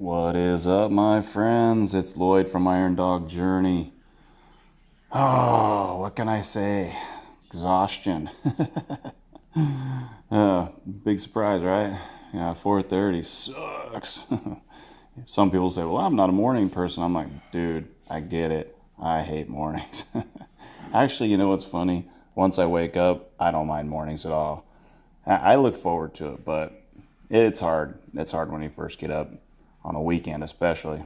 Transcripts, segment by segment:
What is up, my friends? It's Lloyd from Iron Dog Journey. Oh, what can I say? Exhaustion. Big surprise, right? Yeah, 4:30 sucks. Some people say, well, I'm not a morning person. I'm like, dude, I get it. I hate mornings. Actually, you know what's funny? Once I wake up, I don't mind mornings at all. I look forward to it, but it's hard. It's hard when you first get up on a weekend, especially.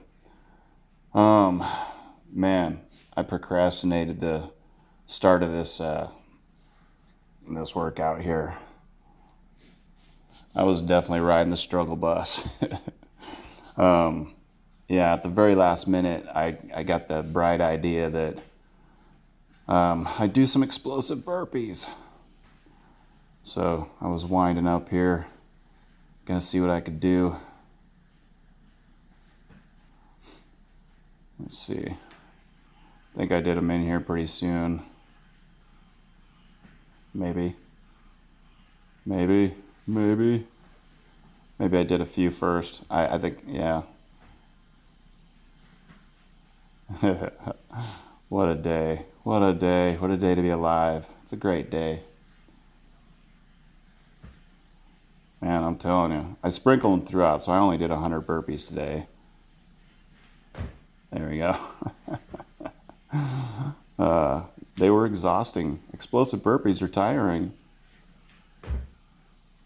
Um, Man, I procrastinated the start of this workout here. I was definitely riding the struggle bus. Yeah, at the very last minute, I got the bright idea that I do some explosive burpees. So I was winding up here, gonna see what I could do. Let's see. I think I did them in here pretty soon. Maybe. Maybe I did a few first. I think, yeah. What a day. What a day. What a day to be alive. It's a great day. Man, I'm telling you. I sprinkled them throughout, so I only did 100 burpees today. There we go. They were exhausting. Explosive burpees are tiring.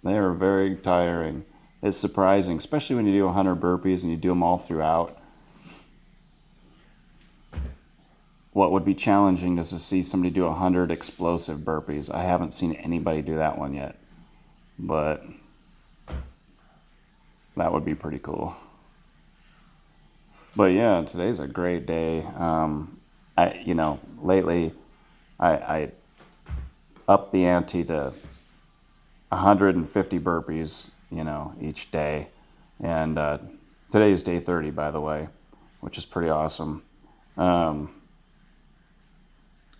They are very tiring. It's surprising, especially when you do 100 burpees and you do them all throughout. What would be challenging is to see somebody do 100 explosive burpees. I haven't seen anybody do that one yet, but that would be pretty cool. But yeah, today's a great day. Lately I upped the ante to 150 burpees, each day. And today is day 30, by the way, which is pretty awesome. And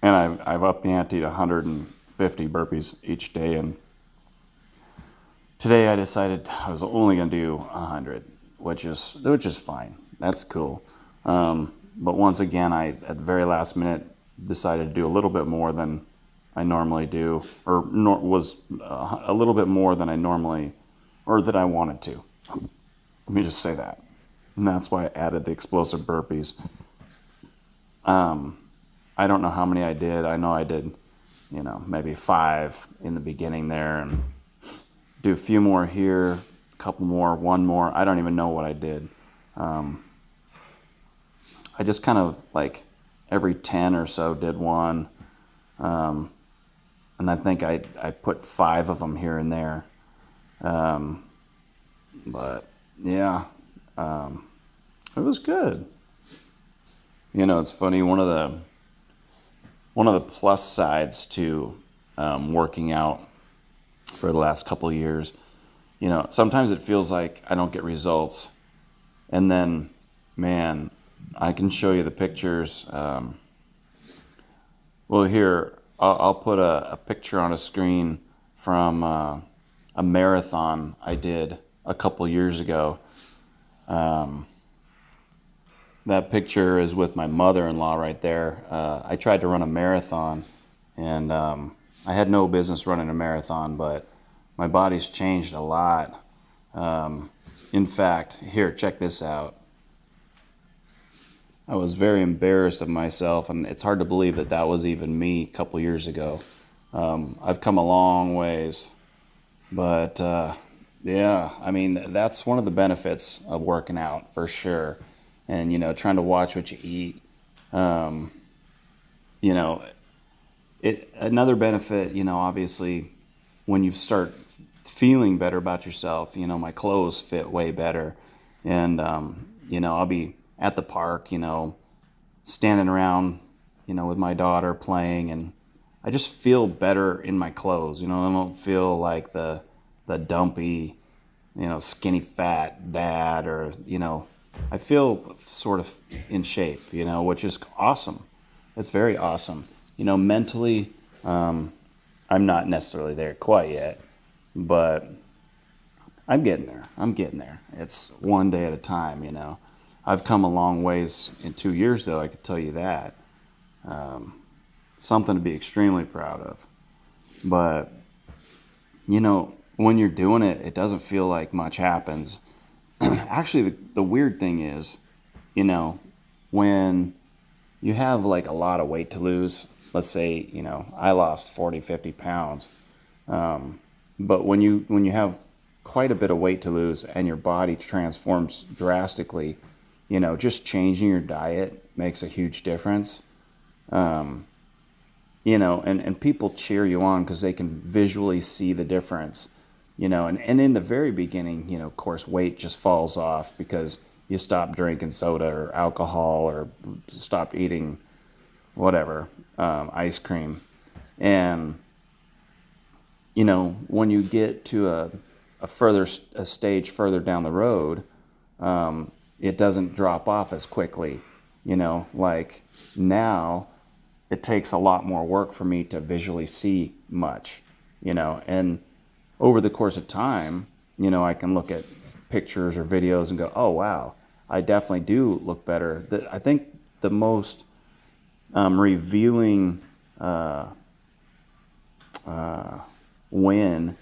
I've upped the ante to 150 burpees each day. And today I decided I was only going to do 100, which is fine. That's cool. But once again, at the very last minute, decided to do a little bit more than I normally do, or was a little bit more than I normally, or that I wanted to. Let me just say that. And that's why I added the explosive burpees. I don't know how many I did. I know I did, maybe 5 in the beginning there, and do a few more here, a couple more, one more. I don't even know what I did. I just kind of like every 10 or so did one. And I think I put 5 of them here and there. But yeah, it was good. It's funny. One of the plus sides to working out for the last couple of years, sometimes it feels like I don't get results, and then, man, I can show you the pictures. Well, here, I'll put a picture on a screen from a marathon I did a couple years ago. That picture is with my mother-in-law right there. I tried to run a marathon, and I had no business running a marathon, but my body's changed a lot. In fact, here, check this out. I was very embarrassed of myself, and it's hard to believe that was even me a couple years ago. I've come a long ways, but yeah, I mean, that's one of the benefits of working out for sure. And, trying to watch what you eat. Another benefit, obviously, when you start feeling better about yourself, my clothes fit way better. And, I'll be at the park, standing around, with my daughter playing, and I just feel better in my clothes. I don't feel like the dumpy, skinny fat dad, or, I feel sort of in shape, which is awesome. It's very awesome. Mentally, I'm not necessarily there quite yet, but I'm getting there. I'm getting there. It's one day at a time, you know. I've come a long ways in 2 years, though, I could tell you that. Something to be extremely proud of. But, you know, when you're doing it, it doesn't feel like much happens. Actually, the weird thing is, you know, when you have like a lot of weight to lose, let's say, you know, I lost 40, 50 pounds. But when you have quite a bit of weight to lose and your body transforms drastically, you know, just changing your diet makes a huge difference. You know, and people cheer you on because they can visually see the difference, you know, and in the very beginning, you know, of course, weight just falls off because you stop drinking soda or alcohol or stop eating whatever, ice cream. And, you know, when you get to a stage further down the road, it doesn't drop off as quickly, you know, like now it takes a lot more work for me to visually see much, you know, and over the course of time, you know, I can look at pictures or videos and go, oh, wow, I definitely do look better. I think the most revealing win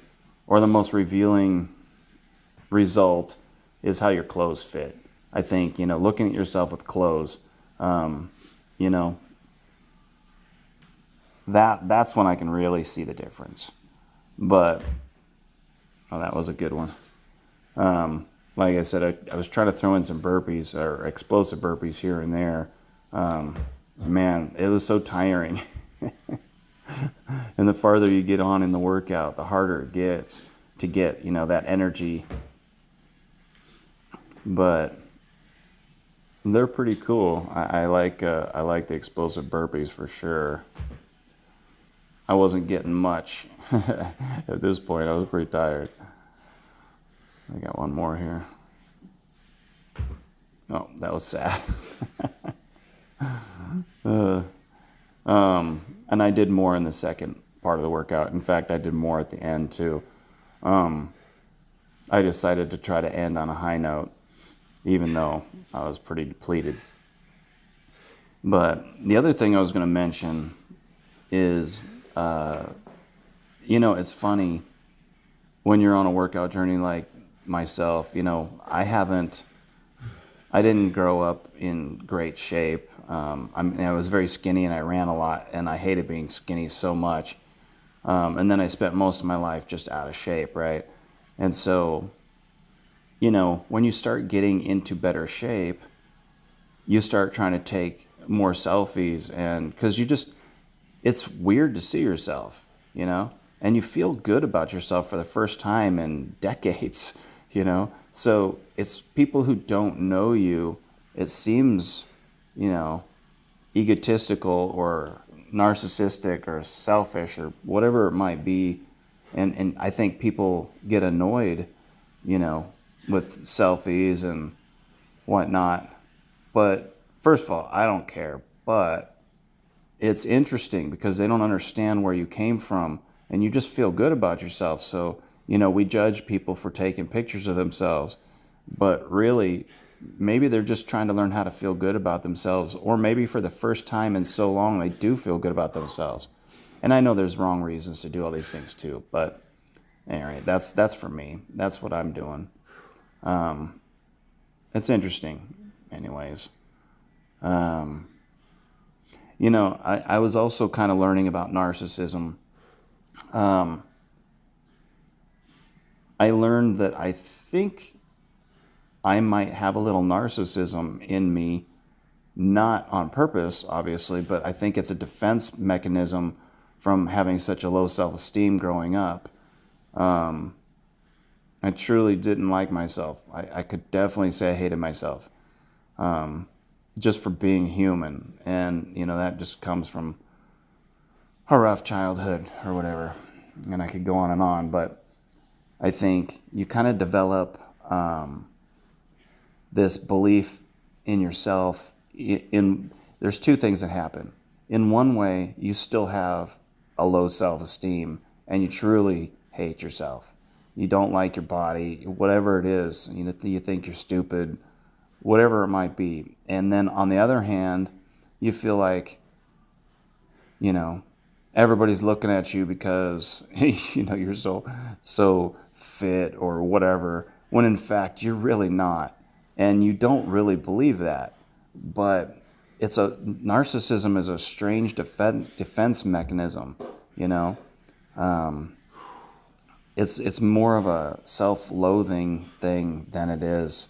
or the most revealing result is how your clothes fit. I think, you know, looking at yourself with clothes, you know, that's when I can really see the difference. But oh, that was a good one. Like I said, I was trying to throw in some burpees or explosive burpees here and there. Man, it was so tiring. And the farther you get on in the workout, the harder it gets to get, you know, that energy. But they're pretty cool. I like the explosive burpees for sure. I wasn't getting much at this point. I was pretty tired. I got one more here. Oh, that was sad. And I did more in the second part of the workout. In fact, I did more at the end too. I decided to try to end on a high note, even though I was pretty depleted. But the other thing I was going to mention is, you know, it's funny when you're on a workout journey like myself. You know, I didn't grow up in great shape. I was very skinny and I ran a lot and I hated being skinny so much. And then I spent most of my life just out of shape, right? And so, you know, when you start getting into better shape, you start trying to take more selfies, and because it's weird to see yourself, you know, and you feel good about yourself for the first time in decades, you know. So it's people who don't know you, it seems, you know, egotistical or narcissistic or selfish or whatever it might be. And I think people get annoyed, you know, with selfies and whatnot. But first of all, I don't care. But it's interesting because they don't understand where you came from and you just feel good about yourself. So, you know, we judge people for taking pictures of themselves, but really, maybe they're just trying to learn how to feel good about themselves, or maybe for the first time in so long, they do feel good about themselves. And I know there's wrong reasons to do all these things too, but anyway, that's for me. That's what I'm doing. It's interesting, anyways. You know, I was also kind of learning about narcissism. I learned that I think I might have a little narcissism in me, not on purpose, obviously, but I think it's a defense mechanism from having such a low self-esteem growing up. I truly didn't like myself. I could definitely say I hated myself, just for being human. And, you know, that just comes from a rough childhood or whatever. And I could go on, but I think you kind of develop this belief in yourself. There's two things that happen. In one way, you still have a low self-esteem and you truly hate yourself. you don't like your body, whatever it is, you think you're stupid, whatever it might be. And then on the other hand, you feel like, you know, everybody's looking at you because you're so fit or whatever, when in fact you're really not, and you don't really believe that. But narcissism is a strange defense mechanism. you know it's more of a self-loathing thing than it is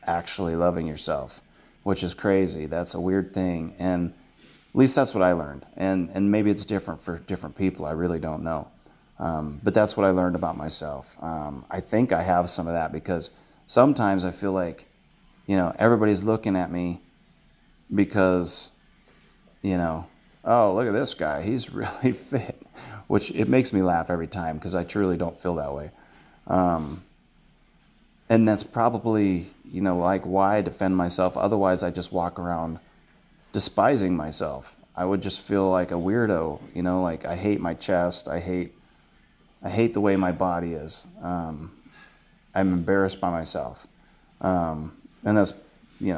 actually loving yourself, which is crazy. That's a weird thing, and at least that's what I learned. And maybe it's different for different people. I really don't know. But that's what I learned about myself. I think I have some of that because sometimes I feel like, everybody's looking at me because, oh, look at this guy. He's really fit, which it makes me laugh every time because I truly don't feel that way. And that's probably, like why I defend myself. Otherwise, I just walk around despising myself. I would just feel like a weirdo, like I hate my chest. I hate the way my body is. I'm embarrassed by myself. And that's,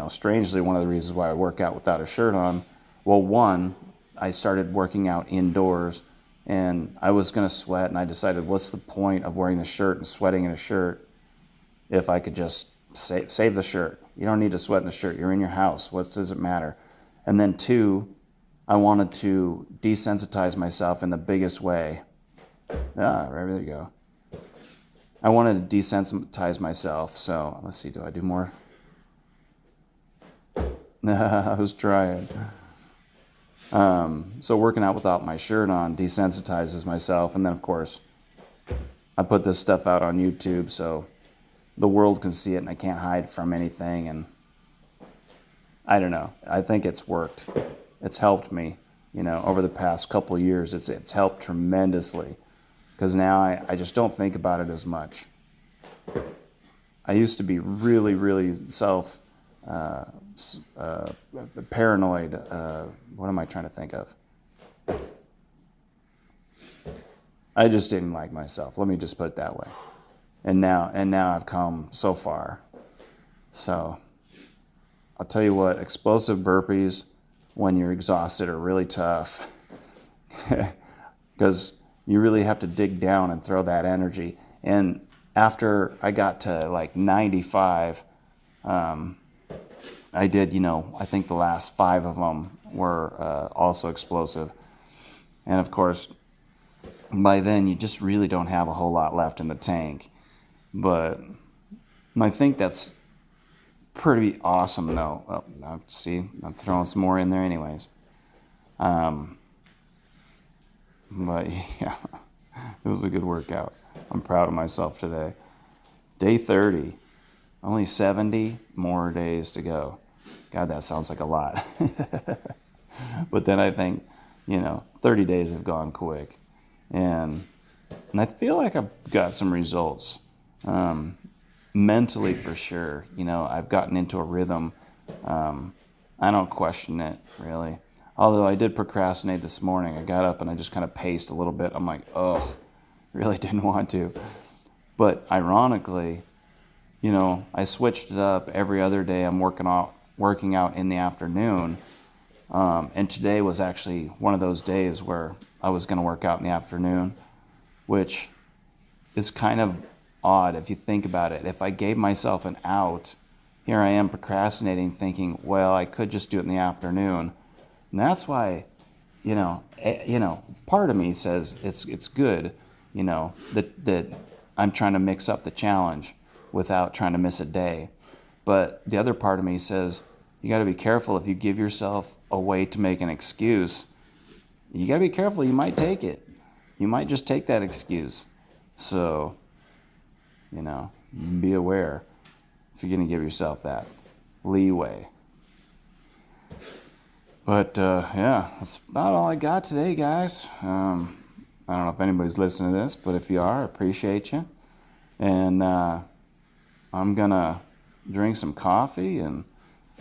strangely one of the reasons why I work out without a shirt on. Well, one, I started working out indoors and I was going to sweat, and I decided, what's the point of wearing the shirt and sweating in a shirt if I could just save the shirt? You don't need to sweat in the shirt. You're in your house. What does it matter? And then two, I wanted to desensitize myself in the biggest way. Right, there you go. I wanted to desensitize myself. So let's see, do I do more? I was trying. So working out without my shirt on desensitizes myself. And then, of course, I put this stuff out on YouTube so the world can see it and I can't hide from anything. And I don't know. I think it's worked. It's helped me, over the past couple of years. It's helped tremendously because now I just don't think about it as much. I used to be really, really paranoid. What am I trying to think of? I just didn't like myself. Let me just put it that way. And now I've come so far. So I'll tell you what, explosive burpees when you're exhausted are really tough because you really have to dig down and throw that energy. And after I got to like 95, I did, I think the last 5 of them were also explosive. And of course, by then you just really don't have a whole lot left in the tank. But I think that's pretty awesome, though. Oh, see, I'm throwing some more in there anyways. But yeah, it was a good workout. I'm proud of myself today. Day 30, only 70 more days to go. God, that sounds like a lot. But then I think, 30 days have gone quick. And I feel like I've got some results. Mentally, for sure. I've gotten into a rhythm. I don't question it, really. Although I did procrastinate this morning. I got up and I just kind of paced a little bit. I'm like, oh, really didn't want to. But ironically, I switched it up. Every other day I'm working out in the afternoon. And today was actually one of those days where I was going to work out in the afternoon, which is kind of odd if you think about it. If I gave myself an out, here I am procrastinating, thinking, well, I could just do it in the afternoon. And that's why, part of me says it's good, that I'm trying to mix up the challenge without trying to miss a day. But the other part of me says you got to be careful. If you give yourself a way to make an excuse, you got to be careful. You might take it. You might just take that excuse. So, be aware if you're going to give yourself that leeway. But, yeah, that's about all I got today, guys. I don't know if anybody's listening to this, but if you are, I appreciate you. And I'm going to drink some coffee and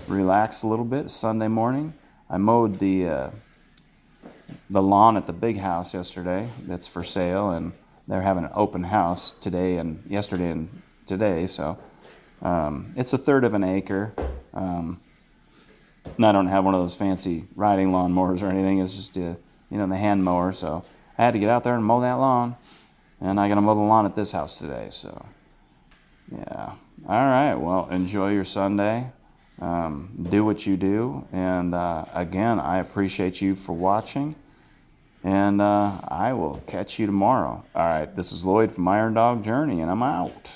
relax a little bit Sunday morning. I mowed the lawn at the big house yesterday that's for sale, and they're having an open house today and yesterday and today. So it's a third of an acre. And I don't have one of those fancy riding lawn mowers or anything. It's just the hand mower. So I had to get out there and mow that lawn, and I got to mow the lawn at this house today. So yeah. All right. Well, enjoy your Sunday. Do what you do. And again, I appreciate you for watching. And I will catch you tomorrow. All right. This is Lloyd from Iron Dog Journey, and I'm out.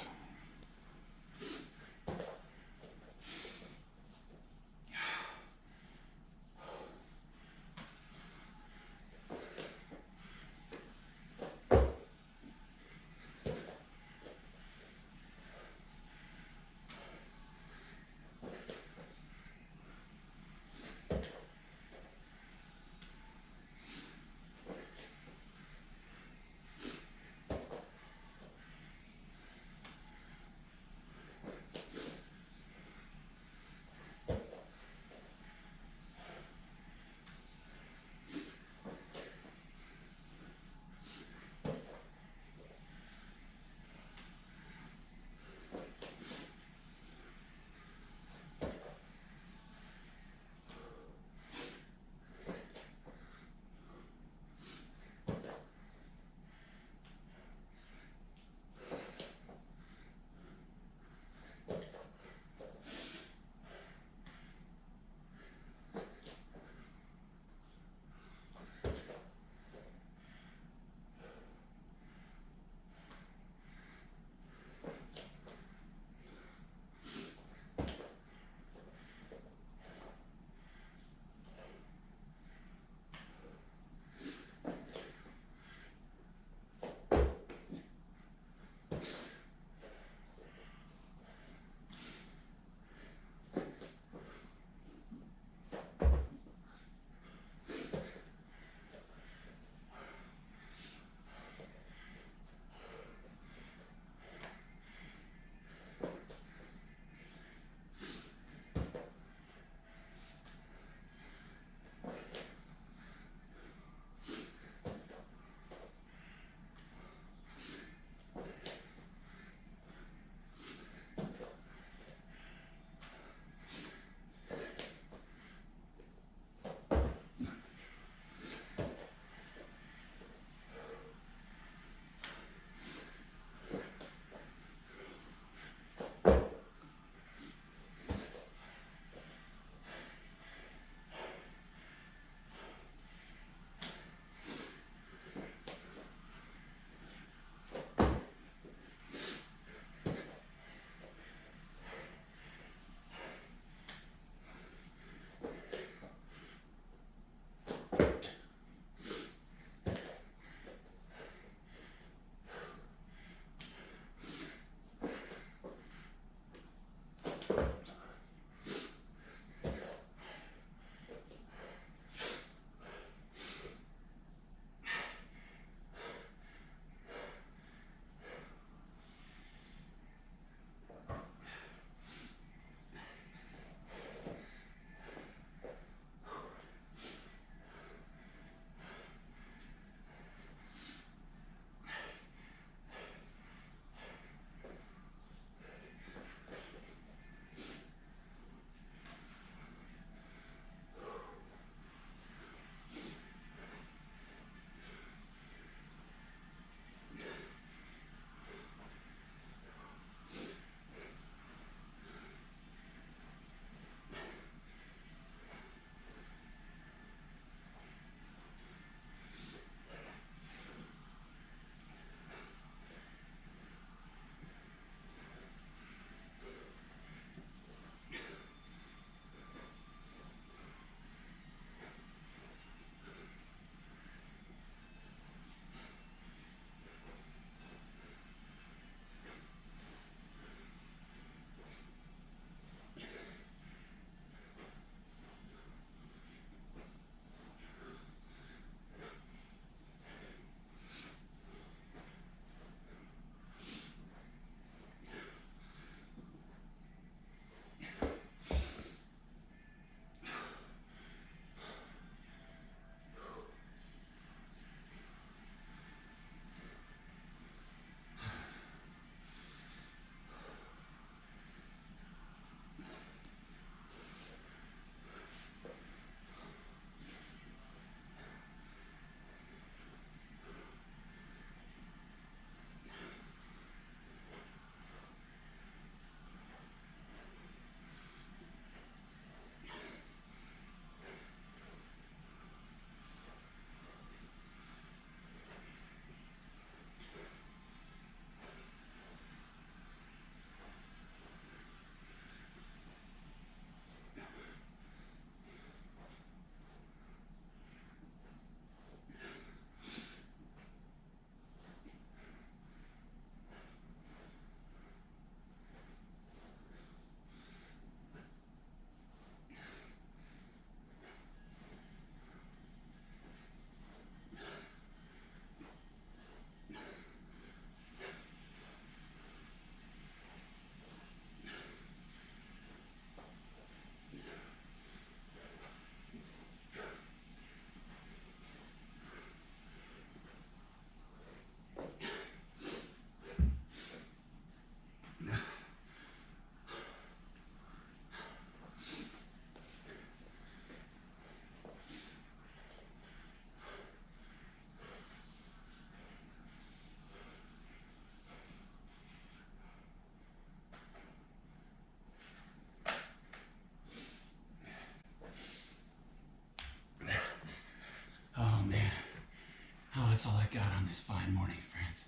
I got on this fine morning, friends.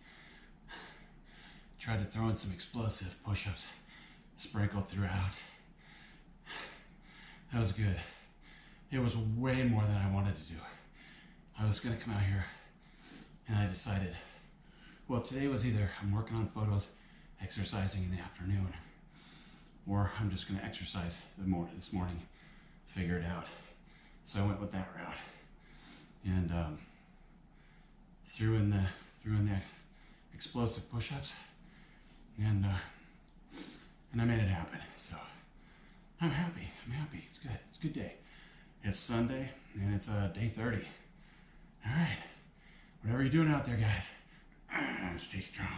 Tried to throw in some explosive push-ups, sprinkled throughout. That was good. It was way more than I wanted to do. I was gonna come out here and I decided, well, today was either I'm working on photos, exercising in the afternoon, or I'm just gonna exercise this morning, figure it out. So I went with that route and threw in the explosive push-ups, and I made it happen. So I'm happy. It's good. It's a good day. It's Sunday and it's day 30. All right. Whatever you're doing out there, guys, stay strong.